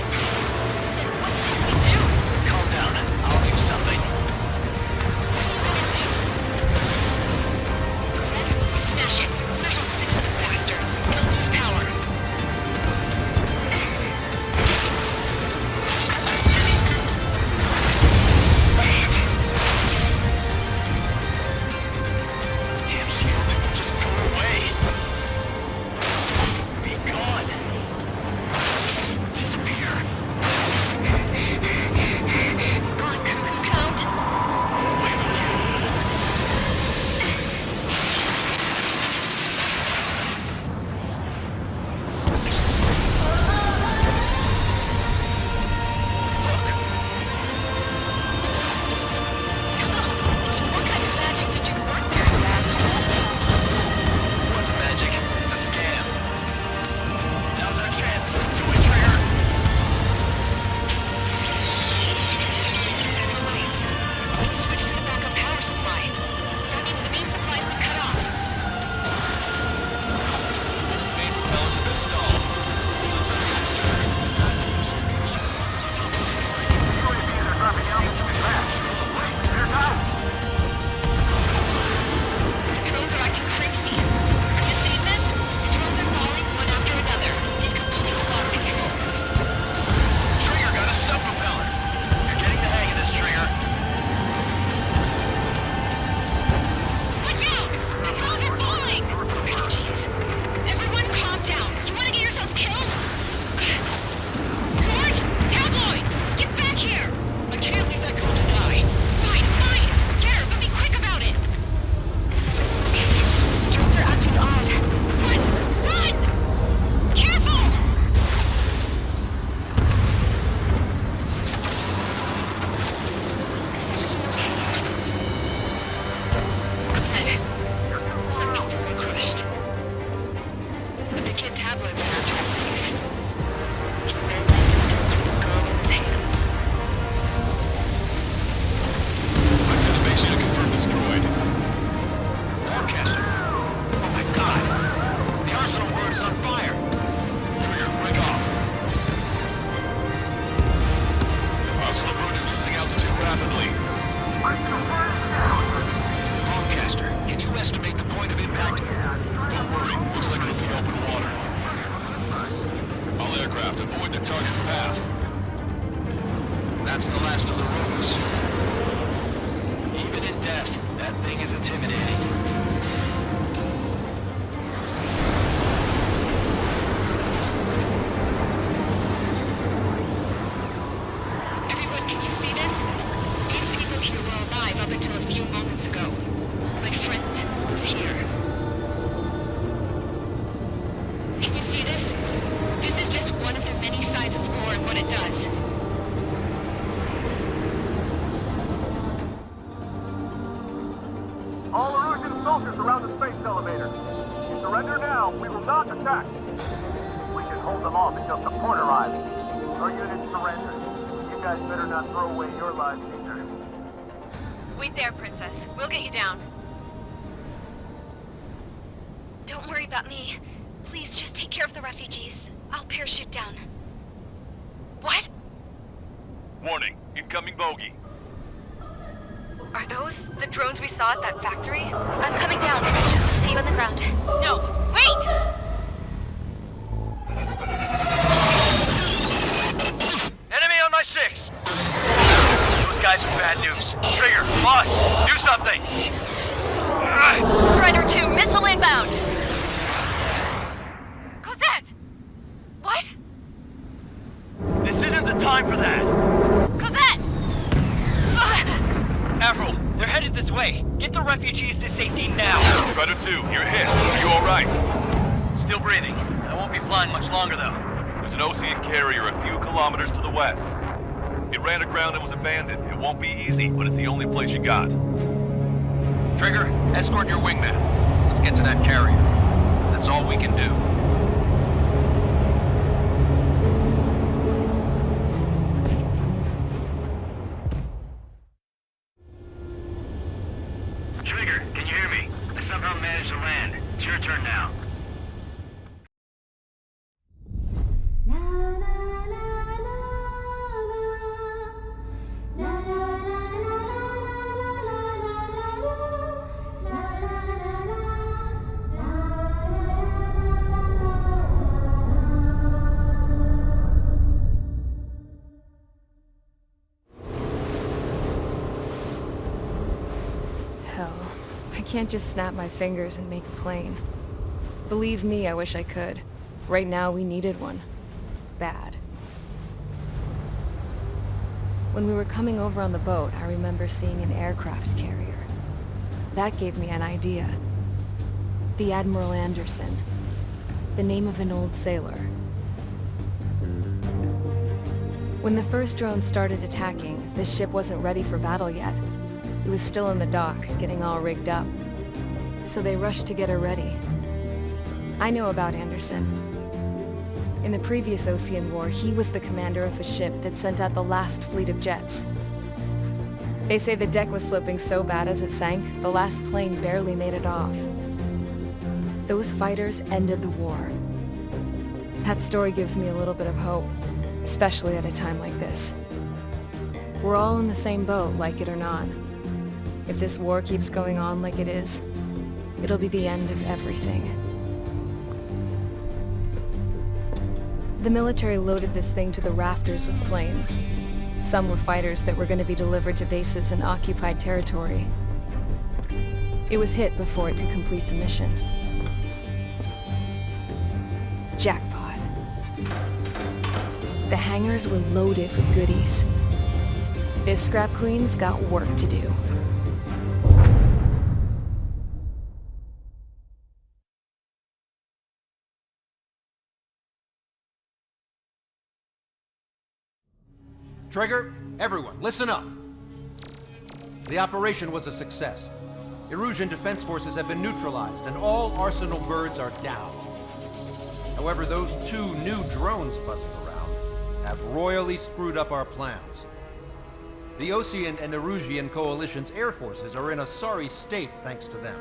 What should we do? Calm down. I'll do something. Smash it. Smash all six of the bastards. Don't lose power. Damn shield. Just go away. Be gone. Disappear. Gone, cuckoo count. Wait a minute. Just what kind of magic did you work there, you asshole? It wasn't magic. It's a scam. Now's our chance. Do it, Trigger. Wait. Switch to the backup power supply. That means the main supply's been cut off. Its main propellers have been stalled. UAVs are dropping altitude fast. Wait, there's out! The drones are acting crazy. Have you seen this? The drones are falling one after another. They've completely lost control. Trigger got a sub-propeller. You're getting the hang of this, Trigger. Watch out! The drones are falling! Refugees. Everyone calm down. You want to get yourself killed? George! Tabloid! Get back here! I can't leave that girl to die. Fine, fine! Get her, but be quick about it! Is everything okay? The drones are acting odd. Run! Run! Careful! Is everything okay? Good. Some people were crushed. But the kid Tabloid was not just safe. He ran that distance with a girl in his hands. Lieutenant Mason to confirm destroyed. Forecaster. Oh my god. The arsenal word is on fire. Trigger, break off. Arsenal bird is losing altitude rapidly. Forecaster, can you estimate the point of impact? Don't worry, looks like it'll be open water. All aircraft, avoid the target's path. That's the last of the rumors. Even in death, that thing is intimidating. Everyone, can you see this? These people here were alive up until a few moments ago. My friend was here. Can you see this? This is just one of the many sides of war and what it does. All Erusian soldiers around the space elevator. Surrender now. We will not attack. We can hold them off until support arrives. Our units surrender. You guys better not throw away your lives either. Wait there, Princess. We'll get you down. Don't worry about me. Please just take care of the refugees. I'll parachute down. What? Warning, incoming bogey. Are those the drones we saw at that factory? I'm coming down. I'll see you on the ground. No, wait! Enemy on my 6! Those guys are bad news. Trigger, boss, do something! Strider 2, missile inbound! Cosette! What? This isn't the time for that! Cosette! Avril, they're headed this way. Get the refugees to safety now. Strider 2, you're hit. Are you alright? Still Still breathing. I won't be flying much longer, though. There's an Ocean carrier a few kilometers to the west. It ran aground and was abandoned. It won't be easy, but it's the only place you got. Trigger, escort your wingman. Let's get to that carrier. That's all we can do. Trigger, can you hear me? I somehow managed to land. It's your turn now. Hell, I can't just snap my fingers and make a plane. Believe me, I wish I could. Right now, we needed one. Bad. When we were coming over on the boat, I remember seeing an aircraft carrier. That gave me an idea. The Admiral Anderson. The name of an old sailor. When the first drone started attacking, the ship wasn't ready for battle yet. It was still in the dock, getting all rigged up. So they rushed to get her ready. I know about Anderson. In the previous Ocean War, he was the commander of a ship that sent out the last fleet of jets. They say the deck was sloping so bad as it sank, the last plane barely made it off. Those fighters ended the war. That story gives me a little bit of hope, especially at a time like this. We're all in the same boat, like it or not. If this war keeps going on like it is, it'll be the end of everything. The military loaded this thing to the rafters with planes. Some were fighters that were going to be delivered to bases in occupied territory. It was hit before it could complete the mission. Jackpot. The hangars were loaded with goodies. This scrap queen's got work to do. Trigger, everyone, listen up. The operation was a success. Erusian defense forces have been neutralized, and all Arsenal birds are down. However, those 2 new drones buzzing around have royally screwed up our plans. The Ocean and Erusian coalition's air forces are in a sorry state thanks to them.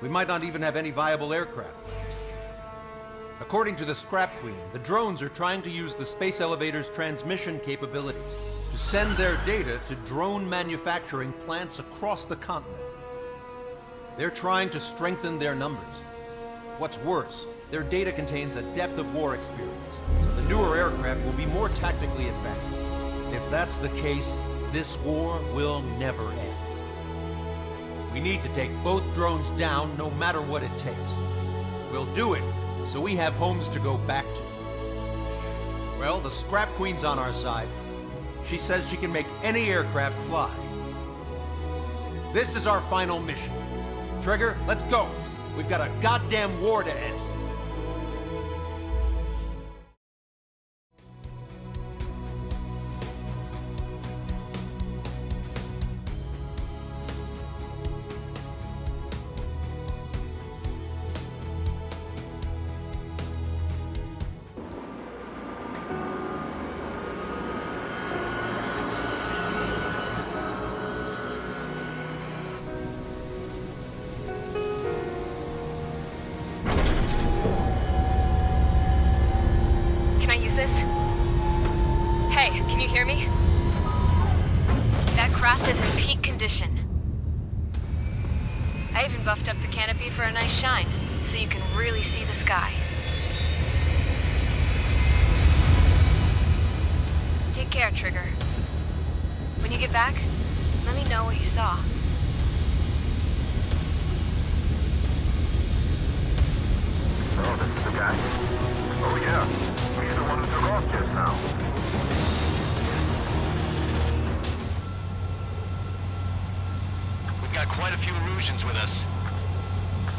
We might not even have any viable aircraft left. According to the Scrap Queen, the drones are trying to use the space elevator's transmission capabilities to send their data to drone manufacturing plants across the continent. They're trying to strengthen their numbers. What's worse, their data contains a depth of war experience, so the newer aircraft will be more tactically effective. If that's the case, this war will never end. We need to take both drones down no matter what it takes. We'll do it so we have homes to go back to. Well, the Scrap Queen's on our side. She says she can make any aircraft fly. This is our final mission. Trigger, let's go. We've got a goddamn war to end. Can you hear me? That craft is in peak condition. I even buffed up the canopy for a nice shine, so you can really see the sky. Take care, Trigger. When you get back, let me know what you saw. Oh, this is the guy? Oh yeah, he's the one who took off just now. We've got quite a few Erusians with us.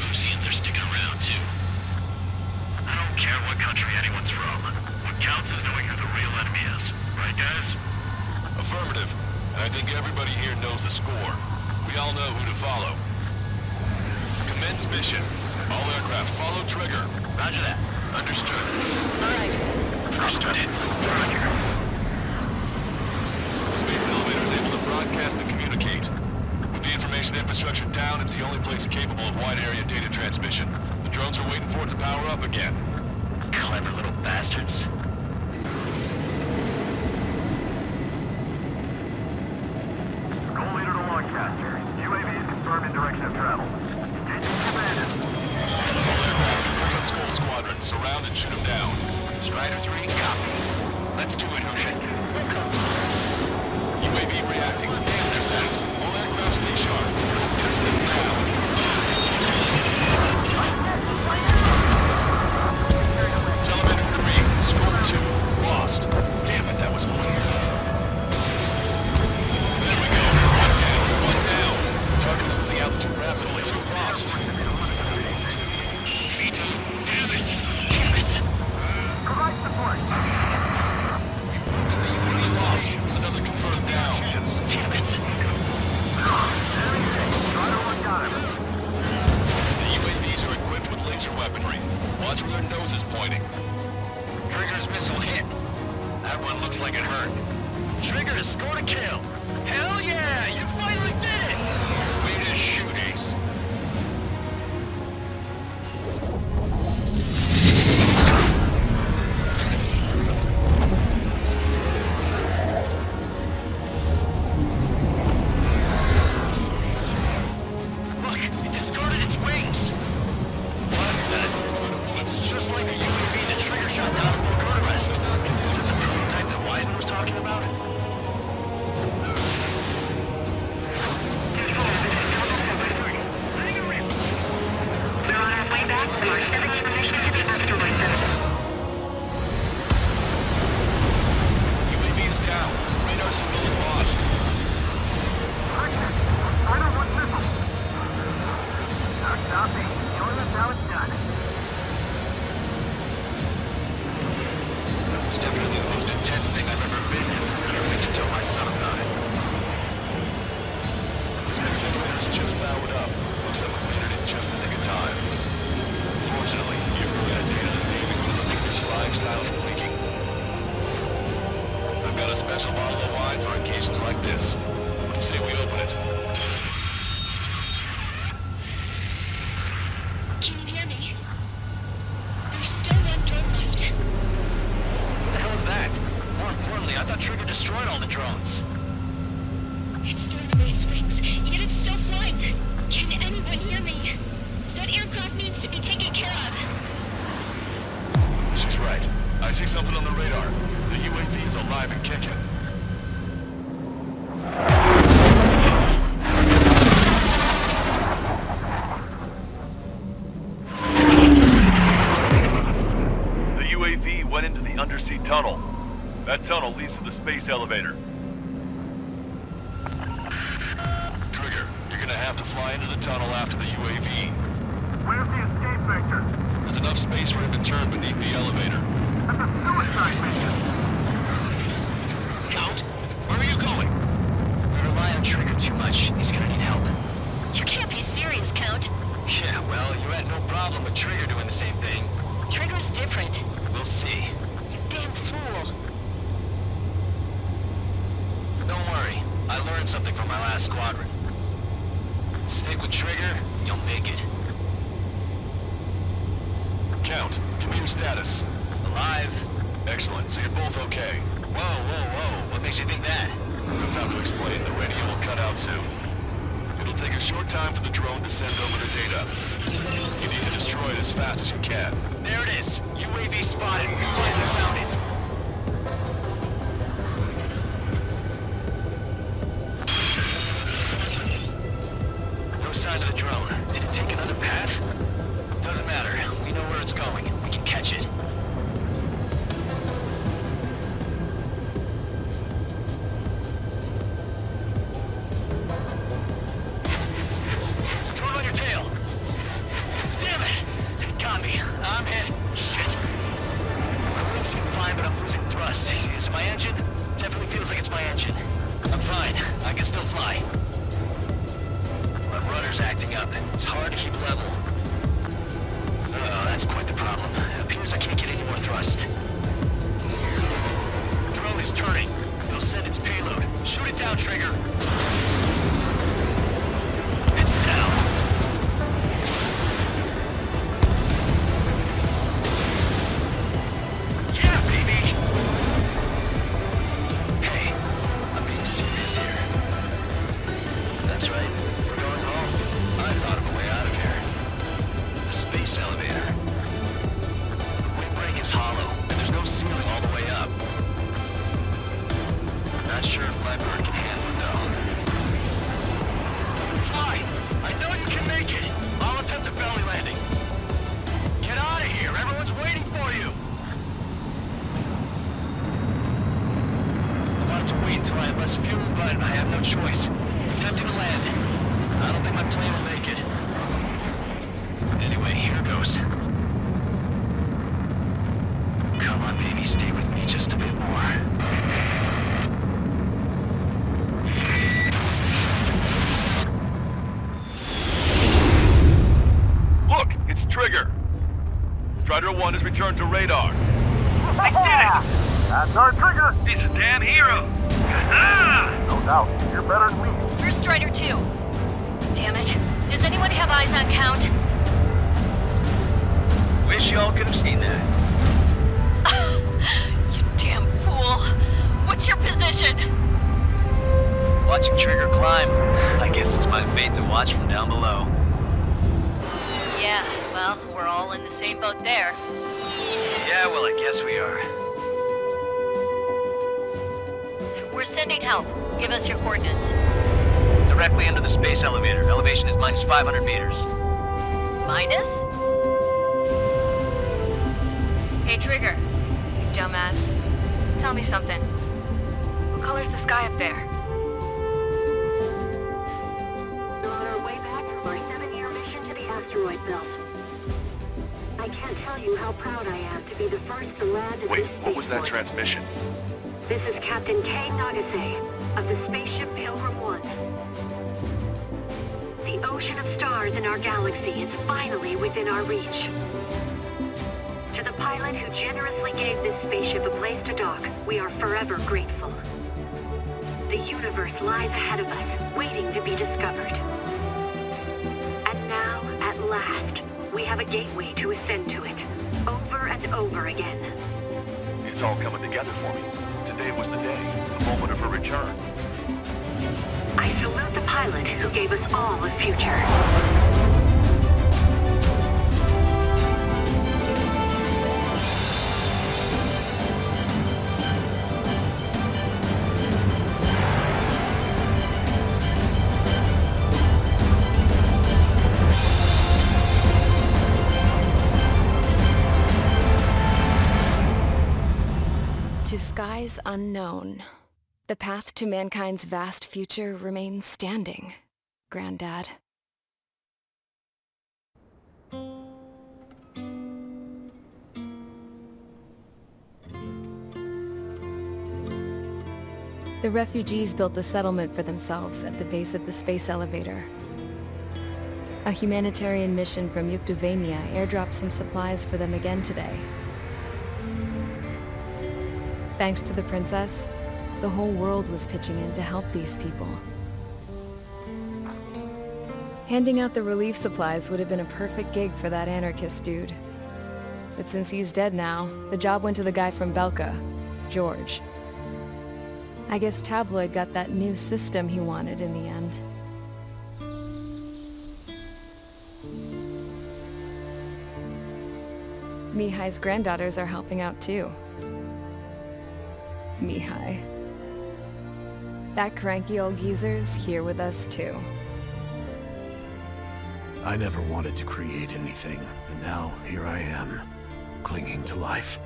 Oceans are sticking around too. country anyone's from. What counts is knowing who the real enemy is. Right, guys? Affirmative. And I think everybody here knows the score. We all know who to follow. Commence mission. All aircraft follow trigger. Roger that. Understood. Alright. Understood. Roger. The space elevator is able to broadcast and communicate. With the information infrastructure down, it's the only place capable of wide-area data transmission. The drones are waiting for it to power up again. Clever little bastards. Goal leader to Lancaster. UAV is confirmed in direction of travel. Engine commanded. All aircraft report on Skull Squadron. Surround and shoot them down. Strider 3, copy. Let's do it, Hushin. UAV reacting. Damn, they're fast. All aircraft stay sharp. Intercept now. It's elevator 3. Score 2. Lost. Damn it, that was clear. There we go. One down. Target is losing altitude rapidly. Two lost. Vito, damn it! Damn it! Provide support. Three lost. Another confirmed down. Damn it! Strider 1 got him. The UAVs are equipped with laser weaponry. Watch where their nose is pointing. Trigger's missile hit. That one looks like it hurt. Trigger has scored a kill. Hell yeah! You finally did it! Way to shoot, Ace. Look, it discarded its wings. What? It's just like the UAV that Trigger shot down at Bucharest. Is this a prototype that Wiseman was talking about? We're on our way back from our 7th mission to the asteroid belt. UAV is down. Radar signal is lost. Strider 1 missile. Now copy. Showing us how it's done. It's definitely the most intense thing I've ever been in. Can't wait to tell my son about it. The space elevator is just powered up. Looks like we made it in just the nick of time. Fortunately, you've prevented data that may include Trigger's flying style from leaking. I've got a special bottle of wine for occasions like this. What do you say we open it? Can you hear me? There's still one drone left. What the hell is that? More importantly, I thought Trigger destroyed all the drones. It's thrown away its wings, yet it's still flying. Can anyone hear me? That aircraft needs to be taken care of. She's right. I see something on the radar. The UAV is alive and kicking. The UAV went into the undersea tunnel. That tunnel leads to the space elevator. Trigger, you're gonna have to fly into the tunnel after the UAV. Where's the escape vector? There's enough space for him to turn beneath the elevator. That's a suicide mission. Count, where are you going? We rely on Trigger too much. He's gonna need help. You can't be serious, Count. Yeah, well, you had no problem with Trigger doing the same thing. Trigger's different. We'll see. You damn fool. Don't worry. I learned something from my last squadron. Stick with Trigger, and you'll make it. Count, give me your status. Alive. Excellent, so you're both okay. Whoa, whoa, whoa. What makes you think that? No time to explain. The radio will cut out soon. It'll take a short time for the drone to send over the data. You need to destroy it as fast as you can. There it is. UAV spotted. We finally found it. No sign of the drone. Did it take another path? Doesn't matter. We know where it's going. We can catch it. Drone on your tail. Damn it! It got me. I'm hit. Shit. it my engine? Definitely feels like it's my engine. I'm fine. I can still fly. My rudder's acting up. It's hard to keep level. Oh, that's quite the problem. It appears I can't get any more thrust. Drone is turning. It'll send its payload. Shoot it down, Trigger. It's down. Yeah, baby! Hey, I'm being serious here. That's right. We're going home. I thought of a way out of here. The space elevator. The windbreak is hollow, and there's no ceiling all the way up. Not sure if my bird can handle it, though. Fly! I know you can make it! I'll attempt a belly landing. Get out of here! Everyone's waiting for you! I wanted to wait until I had less fuel, but I have no choice. Attempting to land. I don't think my plane will make it. Anyway, here goes. Come on, baby, stay with me just a bit more. Look, it's Trigger. Strider 1 has returned to radar. I did it! That's our Trigger! He's a damn hero! Ah! No doubt. You're better than me. Where's Strider 2? Damn it. Does anyone have eyes on Count? Wish y'all could have seen that. You damn fool. What's your position? Watching Trigger climb. I guess it's my fate to watch from down below. Yeah, well, we're all in the same boat there. Yeah, well, I guess we are. We're sending help. Give us your coordinates. Directly into the space elevator. Elevation is minus 500 meters. Minus? Hey, Trigger. You dumbass. Tell me something. What color's the sky up there? We're on our way back from our 7-year mission to the asteroid belt. I can't tell you how proud I am to be the first to land at Wait, this what was that spaceport. transmission? This is Captain Kay Nagase of the spaceship Pilgrim 1. The ocean of stars in our galaxy is finally within our reach. To the pilot who generously gave this spaceship a place to dock, we are forever grateful. The universe lies ahead of us, waiting to be discovered. And now, at last, we have a gateway to ascend to it, over and over again. It's all coming together for me. Today was the day, the moment of her return. I salute the pilot who gave us all a future. To skies unknown, the path to mankind's vast future remains standing, Granddad. The refugees built a settlement for themselves at the base of the space elevator. A humanitarian mission from Yuktovania airdropped some supplies for them again today. Thanks to the princess, the whole world was pitching in to help these people. Handing out the relief supplies would have been a perfect gig for that anarchist dude. But since he's dead now, the job went to the guy from Belka, George. I guess Tabloid got that new system he wanted in the end. Mihai's granddaughters are helping out too. Mihai. That cranky old geezer's here with us too. I never wanted to create anything, and now here I am, clinging to life.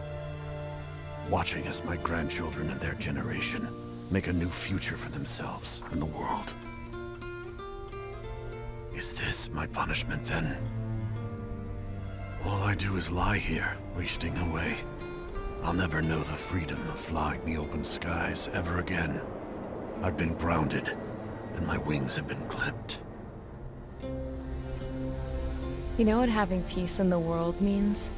Watching as my grandchildren and their generation make a new future for themselves and the world. Is this my punishment then? All I do is lie here, wasting away. I'll never know the freedom of flying the open skies ever again. I've been grounded, and my wings have been clipped. You know what having peace in the world means?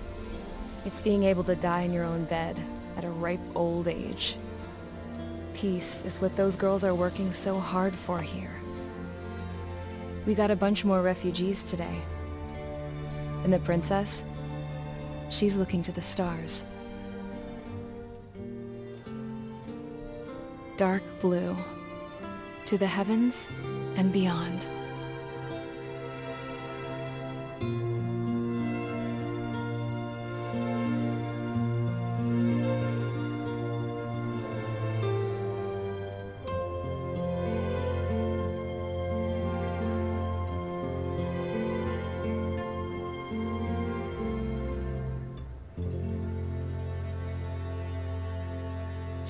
It's being able to die in your own bed at a ripe old age. Peace is what those girls are working so hard for here. We got a bunch more refugees today. And the princess? She's looking to the stars. Dark blue. To the heavens and beyond.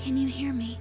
Can you hear me?